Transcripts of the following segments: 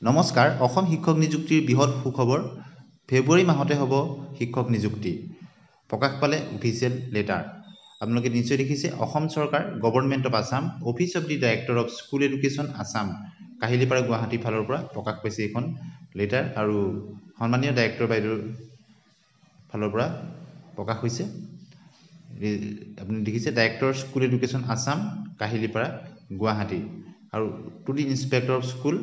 নমস্কাৰ অসম শিক্ষক নিযুক্তিৰ বৃহৎ সুখবৰ ফেব্ৰুৱাৰী মাহতে হ'ব শিক্ষক নিযুক্তি প্ৰকাশ পালে অফিচিয়েল লেটাৰ আপোনালোকে নিশ্চয় দেখিছে অসম চৰকাৰ government of Assam office of the director of school education Assam Kahilipara Guwahati ফালৰ পৰা প্ৰকাশ পাইছে এখন লেটাৰ আৰু সন্মানীয় ডাইৰেক্টৰ বাইদেউৰ ফালৰ পৰা প্ৰকাশ হৈছে আপুনি দেখিছে director school education Assam Kahilipara Guwahati আৰু to the inspector of school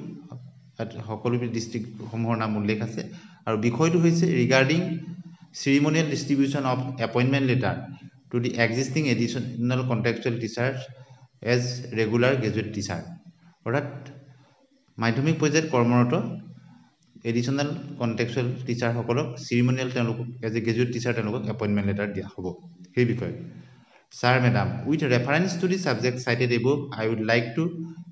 সকলো ডিস্ট্ৰিক্টসমূহৰ নাম উল্লেখ আছে আৰু বিষয়টো হৈছে regarding ceremonial distribution of appointment letter to the existing additional contractual teachers as regular graduate teacher অৰ্থাৎ মাধ্যমিক পৰ্যায়ত কৰ্মৰত এডিশনাল কন্ট্ৰেকচুৱেল টিচাৰ সকলক ceremonial তেওঁলোকক এজ এ গ্ৰেজুৱেট টিচাৰ তেওঁলোকক এপইন্টমেন্ট লেটাৰ দিয়া হ'ব সেই বিষয়ে Sir, Madam, with reference to the subject cited above, I would like to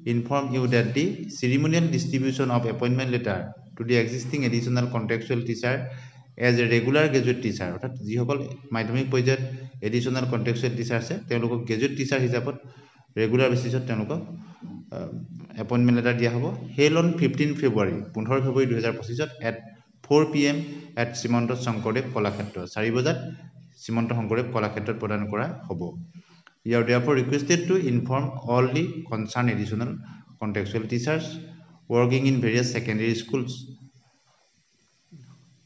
inform you that the ceremonial distribution of appointment letter to the existing additional contractual teacher as a regular graduate teacher, অর্থাৎ যিসকল মাধ্যমিক পৰ্যায়ত additional contractual teacher আছে তেওঁলোকক graduate teacher হিচাপত regular বেচিছত তেওঁলোকক appointment letter দিয়া হ'ব held on 15 February 15 February 2025 at 4 PM at Srimanta Sankardev Kalakshetra 4 বজাত শ্ৰীমন্ত শংকৰদেৱ কলাক্ষেত্ৰত প্ৰদান কৰা হ'ব You are therefore requested to inform all the concerned additional contractual teachers working in various secondary schools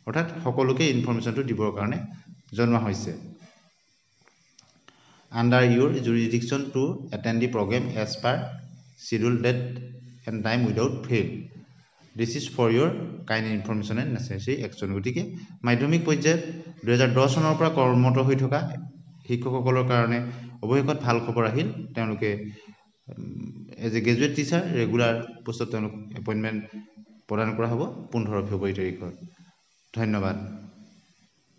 অৰ্থাৎ সকলোকে ইনফৰমেশনটো দিবৰ কাৰণে জনোৱা হৈছে Under your jurisdiction to attend the program as per scheduled date and time without fail This is for your kind information and necessary action গতিকে মাধ্যমিক পৰ্যায়ত 2010 চনৰ পৰা কৰ্মৰত হৈ থকা শিক্ষকসকলৰ কাৰণে অৱশেষত ভাল খবৰ আহিল তেওঁলোকে as a graduate teacher regular পোষ্টত তেওঁলোক এপইন্টমেন্ট প্ৰদান কৰা হ'ব 15 ফেব্ৰুৱাৰী তাৰিখত ধন্যবাদ